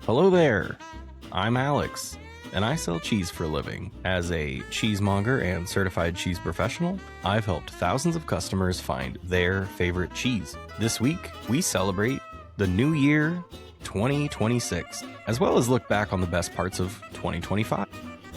Hello there, I'm Alex, and I sell cheese for a living. As a cheesemonger and certified cheese professional, I've helped thousands of customers find their favorite cheese. This week, we celebrate the new year 2026, as well as look back on the best parts of 2025.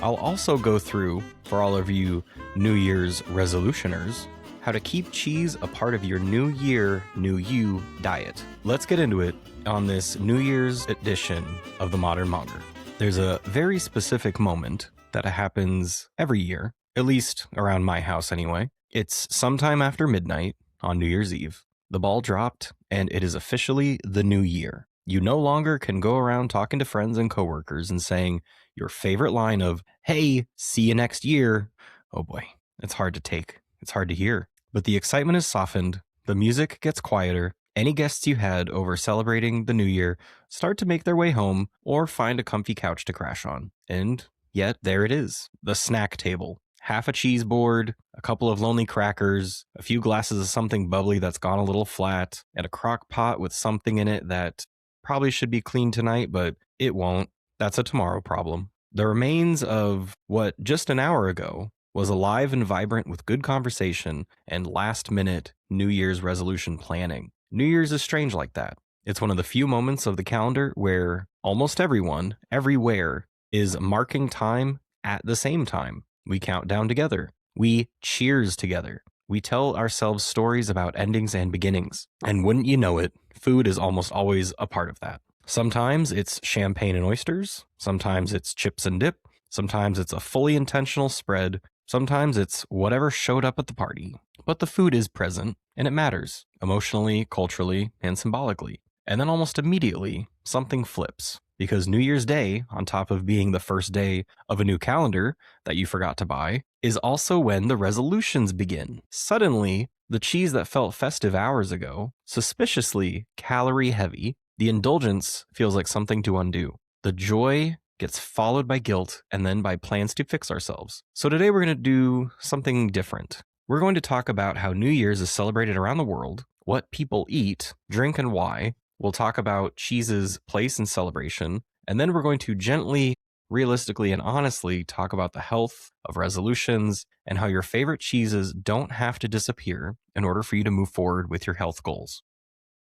I'll also go through, for all of you New Year's resolutioners, how to keep cheese a part of your New Year, New You diet. Let's get into it on this New Year's edition of the Modern Monger. There's a very specific moment that happens every year, at least around my house anyway. It's sometime after midnight on New Year's Eve. The ball dropped, and it is officially the new year. You no longer can go around talking to friends and coworkers and saying your favorite line of, "Hey, see you next year." Oh boy, it's hard to take. It's hard to hear. But the excitement is softened, the music gets quieter, any guests you had over celebrating the new year start to make their way home or find a comfy couch to crash on. And yet there it is, the snack table. Half a cheese board, a couple of lonely crackers, a few glasses of something bubbly that's gone a little flat, and a crock pot with something in it that probably should be cleaned tonight, but it won't. That's a tomorrow problem. The remains of what just an hour ago was alive and vibrant with good conversation and last-minute New Year's resolution planning. New Year's is strange like that. It's one of the few moments of the calendar where almost everyone, everywhere, is marking time at the same time. We count down together. We cheers together. We tell ourselves stories about endings and beginnings. And wouldn't you know it, food is almost always a part of that. Sometimes it's champagne and oysters. Sometimes it's chips and dip. Sometimes it's a fully intentional spread. Sometimes it's whatever showed up at the party. But the food is present, and it matters, emotionally, culturally, and symbolically. And then almost immediately, something flips. Because New Year's Day, on top of being the first day of a new calendar that you forgot to buy, is also when the resolutions begin. Suddenly, the cheese that felt festive hours ago, suspiciously calorie heavy, the indulgence feels like something to undo. The joy gets followed by guilt and then by plans to fix ourselves. So today we're going to do something different. We're going to talk about how New Year's is celebrated around the world, what people eat, drink, and why. We'll talk about cheese's place in celebration, and then we're going to gently, realistically, and honestly talk about the health of resolutions and how your favorite cheeses don't have to disappear in order for you to move forward with your health goals.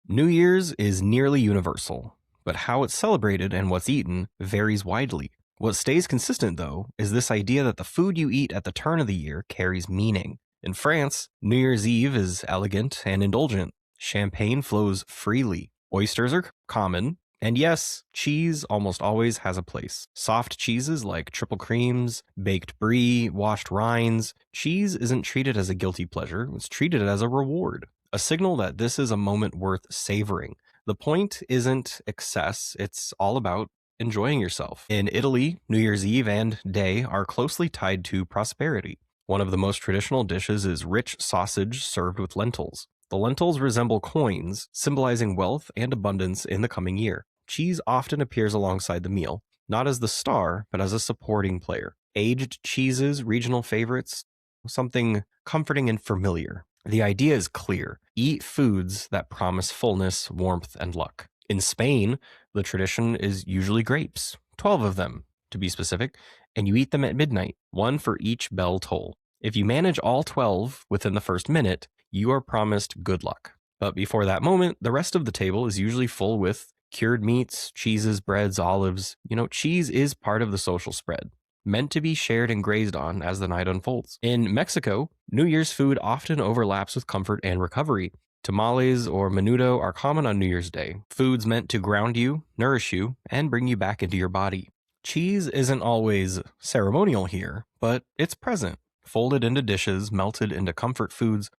New Year's is nearly universal, but how it's celebrated and what's eaten varies widely. What stays consistent, though, is this idea that the food you eat at the turn of the year carries meaning. In France, New Year's Eve is elegant and indulgent. Champagne flows freely. Oysters are common. And yes, cheese almost always has a place. Soft cheeses like triple creams, baked brie, washed rinds. Cheese isn't treated as a guilty pleasure. It's treated as a reward. A signal that this is a moment worth savoring. The point isn't excess, it's all about enjoying yourself. In Italy, New Year's Eve and Day are closely tied to prosperity. One of the most traditional dishes is rich sausage served with lentils. The lentils resemble coins, symbolizing wealth and abundance in the coming year. Cheese often appears alongside the meal, not as the star, but as a supporting player. Aged cheeses, regional favorites, something comforting and familiar. The idea is clear. Eat foods that promise fullness, warmth, and luck. In Spain, the tradition is usually grapes, 12 of them, to be specific, and you eat them at midnight, one for each bell toll. If you manage all 12 within the first minute, you are promised good luck. But before that moment, the rest of the table is usually full with cured meats, cheeses, breads, olives. Cheese is part of the social spread, meant to be shared and grazed on as the night unfolds. In Mexico, New Year's food often overlaps with comfort and recovery. Tamales or menudo are common on New Year's Day, foods meant to ground you, nourish you, and bring you back into your body. Cheese isn't always ceremonial here, but it's present, folded into dishes, melted into comfort foods,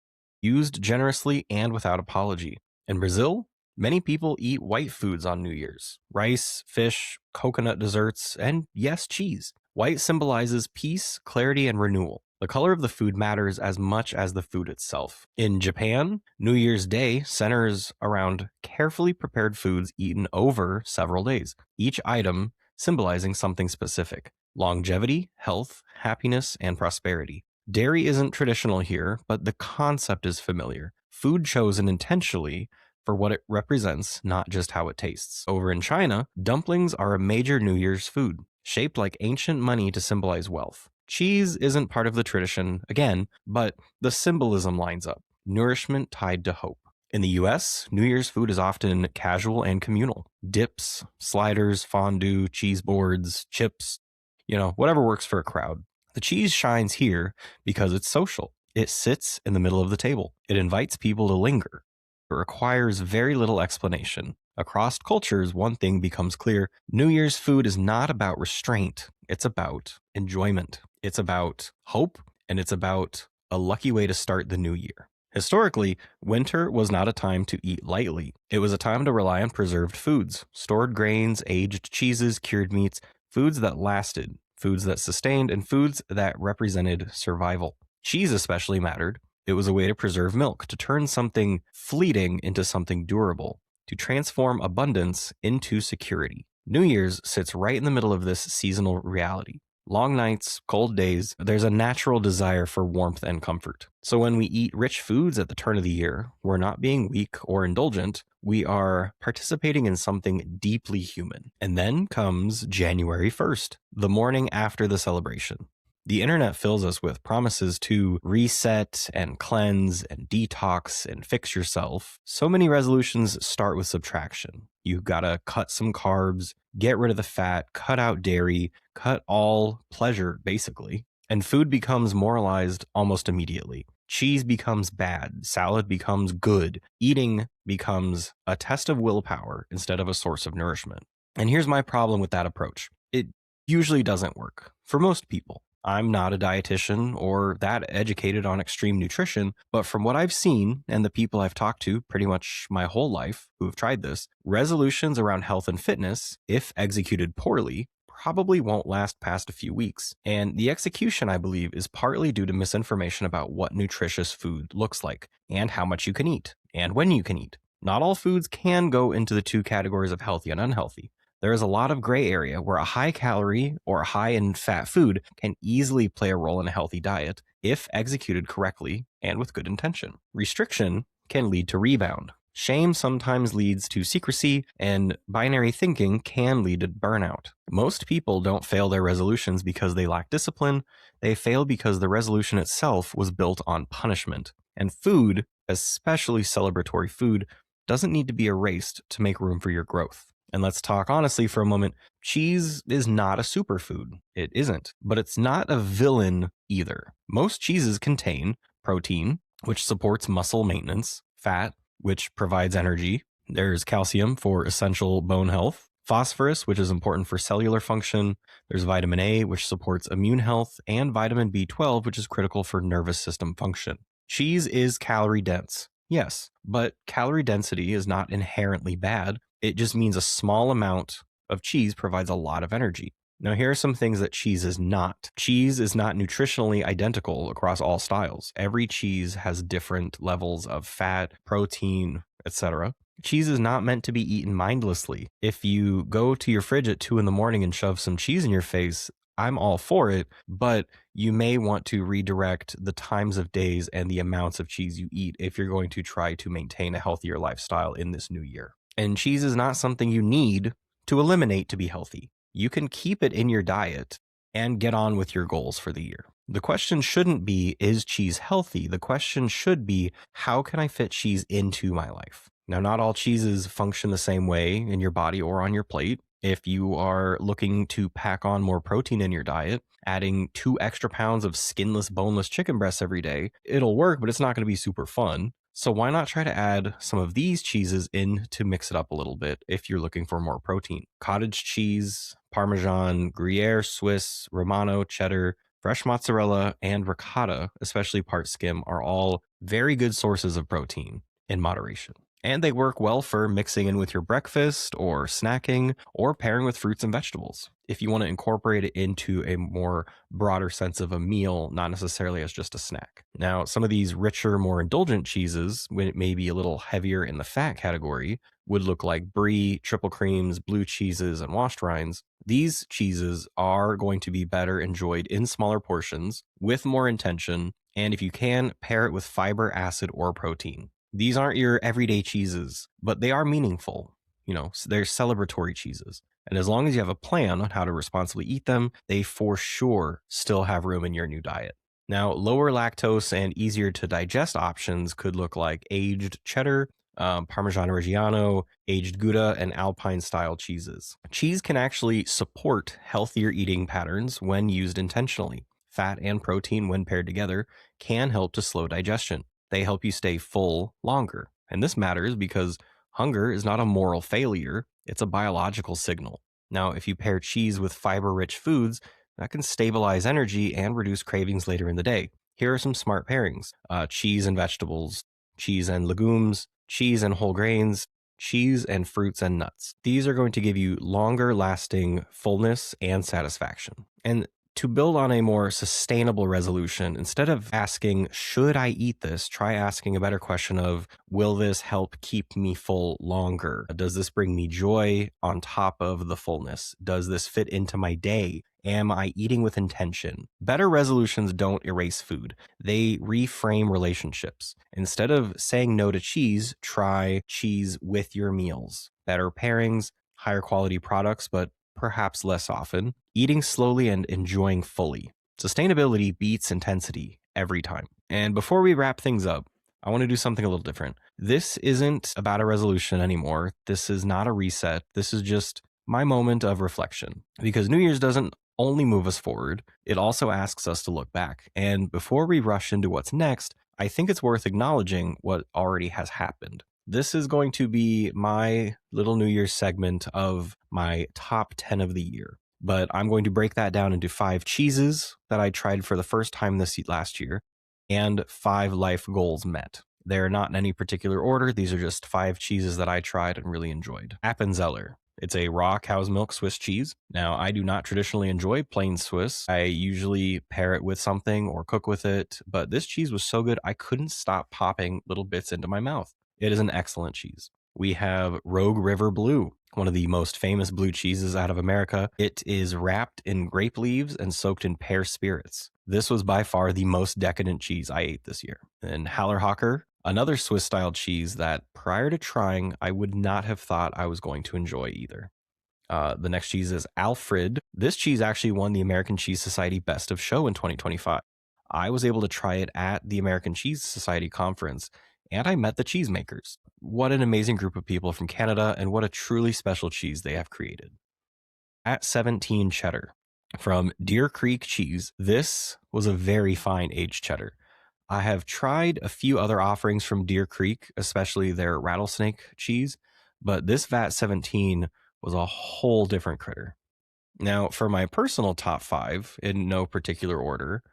used generously and without apology. In Brazil, many people eat white foods on New Year's: rice, fish, coconut desserts, and yes, cheese. White symbolizes peace, clarity, and renewal. The color of the food matters as much as the food itself. In Japan, New Year's Day centers around carefully prepared foods eaten over several days, each item symbolizing something specific: longevity, health, happiness, and prosperity. Dairy isn't traditional here, but the concept is familiar. Food chosen intentionally for what it represents, not just how it tastes. Over in China, dumplings are a major New Year's food, shaped like ancient money to symbolize wealth. Cheese isn't part of the tradition, again, but the symbolism lines up. Nourishment tied to hope. In the US, New Year's food is often casual and communal. Dips, sliders, fondue, cheese boards, chips, whatever works for a crowd. The cheese shines here because it's social. It sits in the middle of the table. It invites people to linger. It requires very little explanation. Across cultures, one thing becomes clear. New Year's food is not about restraint. It's about enjoyment. It's about hope, and it's about a lucky way to start the new year. Historically, winter was not a time to eat lightly. It was a time to rely on preserved foods, stored grains, aged cheeses, cured meats, foods that lasted, foods that sustained, and foods that represented survival. Cheese especially mattered. It was a way to preserve milk, to turn something fleeting into something durable, to transform abundance into security. New Year's sits right in the middle of this seasonal reality. Long nights, cold days, there's a natural desire for warmth and comfort. So when we eat rich foods at the turn of the year, we're not being weak or indulgent. We are participating in something deeply human. And then comes January 1st, the morning after the celebration. The internet fills us with promises to reset and cleanse and detox and fix yourself. So many resolutions start with subtraction. You gotta cut some carbs, get rid of the fat, cut out dairy, cut all pleasure, basically. And food becomes moralized almost immediately. Cheese becomes bad. Salad becomes good. Eating becomes a test of willpower instead of a source of nourishment. And here's my problem with that approach. It usually doesn't work for most people. I'm not a dietitian or that educated on extreme nutrition, but from what I've seen and the people I've talked to pretty much my whole life who have tried this, resolutions around health and fitness, if executed poorly, probably won't last past a few weeks. And the execution, I believe, is partly due to misinformation about what nutritious food looks like and how much you can eat and when you can eat. Not all foods can go into the two categories of healthy and unhealthy. There is a lot of gray area where a high calorie or high in fat food can easily play a role in a healthy diet if executed correctly and with good intention. Restriction can lead to rebound. Shame sometimes leads to secrecy, and binary thinking can lead to burnout. Most people don't fail their resolutions because they lack discipline. They fail because the resolution itself was built on punishment. And food, especially celebratory food, doesn't need to be erased to make room for your growth. And let's talk honestly for a moment. Cheese is not a superfood. It isn't, but it's not a villain either. Most cheeses contain protein, which supports muscle maintenance, fat, which provides energy. There's calcium for essential bone health, phosphorus, which is important for cellular function. There's vitamin A, which supports immune health, and vitamin B12, which is critical for nervous system function. Cheese is calorie dense, yes, but calorie density is not inherently bad. It just means a small amount of cheese provides a lot of energy. Now, here are some things that cheese is not. Cheese is not nutritionally identical across all styles. Every cheese has different levels of fat, protein, etc. Cheese is not meant to be eaten mindlessly. If you go to your fridge at 2 in the morning and shove some cheese in your face, I'm all for it, but you may want to redirect the times of days and the amounts of cheese you eat if you're going to try to maintain a healthier lifestyle in this new year. And cheese is not something you need to eliminate to be healthy. You can keep it in your diet and get on with your goals for the year. The question shouldn't be, is cheese healthy? The question should be, how can I fit cheese into my life? Now, not all cheeses function the same way in your body or on your plate. If you are looking to pack on more protein in your diet, adding 2 extra pounds of skinless, boneless chicken breasts every day, it'll work, but it's not going to be super fun. So why not try to add some of these cheeses in to mix it up a little bit if you're looking for more protein? Cottage cheese, Parmesan, Gruyere, Swiss, Romano, cheddar, fresh mozzarella, and ricotta, especially part skim, are all very good sources of protein in moderation. And they work well for mixing in with your breakfast or snacking or pairing with fruits and vegetables if you want to incorporate it into a more broader sense of a meal, not necessarily as just a snack. Now, some of these richer, more indulgent cheeses, when it may be a little heavier in the fat category, would look like brie, triple creams, blue cheeses, and washed rinds. These cheeses are going to be better enjoyed in smaller portions with more intention, and if you can, pair it with fiber, acid, or protein. These aren't your everyday cheeses, but they are meaningful. They're celebratory cheeses. And as long as you have a plan on how to responsibly eat them, they for sure still have room in your new diet. Now, lower lactose and easier to digest options could look like aged cheddar, Parmesan Reggiano, aged Gouda, and Alpine style cheeses. Cheese can actually support healthier eating patterns when used intentionally. Fat and protein, when paired together, can help to slow digestion. They help you stay full longer. And this matters because hunger is not a moral failure, it's a biological signal. Now, if you pair cheese with fiber rich foods, that can stabilize energy and reduce cravings later in the day. Here are some smart pairings: cheese and vegetables, cheese and legumes, cheese and whole grains, cheese and fruits and nuts. These are going to give you longer lasting fullness and satisfaction. And to build on a more sustainable resolution, instead of asking, should I eat this? Try asking a better question of, will this help keep me full longer? Does this bring me joy on top of the fullness? Does this fit into my day? Am I eating with intention? Better resolutions don't erase food. They reframe relationships. Instead of saying no to cheese, try cheese with your meals. Better pairings, higher quality products, but perhaps less often, eating slowly and enjoying fully. Sustainability beats intensity every time. And before we wrap things up, I want to do something a little different. This isn't about a resolution anymore. This is not a reset. This is just my moment of reflection. Because New Year's doesn't only move us forward, it also asks us to look back. And before we rush into what's next, I think it's worth acknowledging what already has happened. This is going to be my little New Year's segment of my top 10 of the year. But I'm going to break that down into 5 cheeses that I tried for the first time this last year and 5 life goals met. They're not in any particular order. These are just 5 cheeses that I tried and really enjoyed. Appenzeller. It's a raw cow's milk Swiss cheese. Now, I do not traditionally enjoy plain Swiss. I usually pair it with something or cook with it, but this cheese was so good I couldn't stop popping little bits into my mouth. It is an excellent cheese. We have Rogue River Blue, one of the most famous blue cheeses out of America. It is wrapped in grape leaves and soaked in pear spirits. This was by far the most decadent cheese I ate this year. And Hallerhocker, another Swiss-style cheese that prior to trying, I would not have thought I was going to enjoy either. The next cheese is Alfred. This cheese actually won the American Cheese Society Best of Show in 2025. I was able to try it at the American Cheese Society conference, and I met the cheesemakers. What an amazing group of people from Canada, and what a truly special cheese they have created. At 17 cheddar from Deer Creek Cheese. This was a very fine aged cheddar. I have tried a few other offerings from Deer Creek, especially their rattlesnake cheese, but this VAT 17 was a whole different critter. Now, for my personal top 5, in no particular order,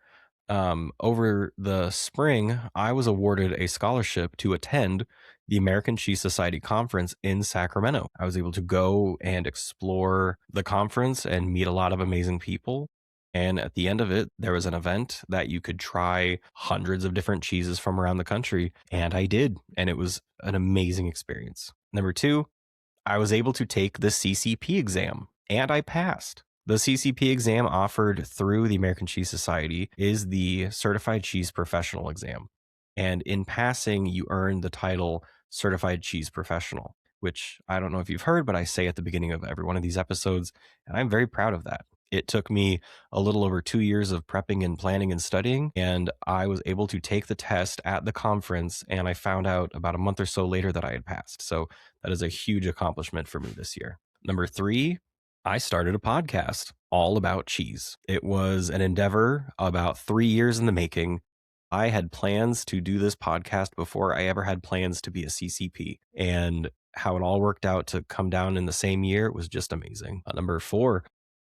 over the spring, I was awarded a scholarship to attend the American Cheese Society conference in Sacramento. I was able to go and explore the conference and meet a lot of amazing people. And at the end of it, there was an event that you could try hundreds of different cheeses from around the country. And I did. And it was an amazing experience. Number 2, I was able to take the CCP exam and I passed. The CCP exam offered through the American Cheese Society is the Certified Cheese Professional exam. And in passing, you earn the title Certified Cheese Professional, which I don't know if you've heard, but I say at the beginning of every one of these episodes, and I'm very proud of that. It took me a little over 2 years of prepping and planning and studying, and I was able to take the test at the conference, and I found out about a month or so later that I had passed. So that is a huge accomplishment for me this year. Number 3, I started a podcast all about cheese. It was an endeavor about 3 years in the making. I had plans to do this podcast before I ever had plans to be a CCP, and how it all worked out to come down in the same year was just amazing. Number 4,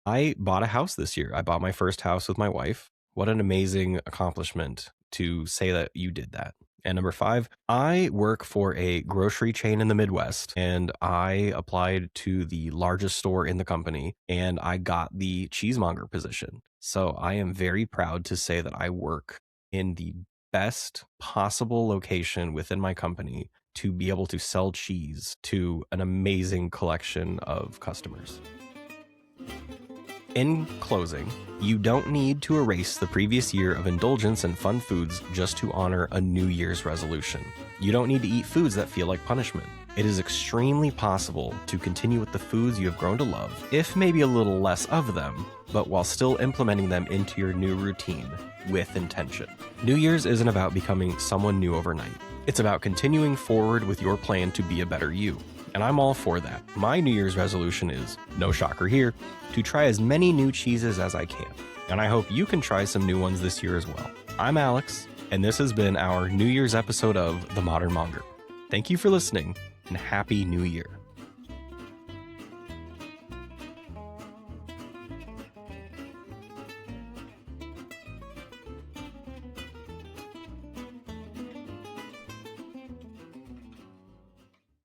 I bought a house this year. I bought my first house with my wife. What an amazing accomplishment to say that you did that. And number 5, I work for a grocery chain in the Midwest, and I applied to the largest store in the company, and I got the cheesemonger position. So I am very proud to say that I work in the best possible location within my company to be able to sell cheese to an amazing collection of customers. In closing, you don't need to erase the previous year of indulgence and fun foods just to honor a New Year's resolution. You don't need to eat foods that feel like punishment. It is extremely possible to continue with the foods you have grown to love, if maybe a little less of them, but while still implementing them into your new routine with intention. New Year's isn't about becoming someone new overnight. It's about continuing forward with your plan to be a better you. And I'm all for that. My New Year's resolution is, no shocker here, to try as many new cheeses as I can. And I hope you can try some new ones this year as well. I'm Alex, and this has been our New Year's episode of The Modern Monger. Thank you for listening, and Happy New Year.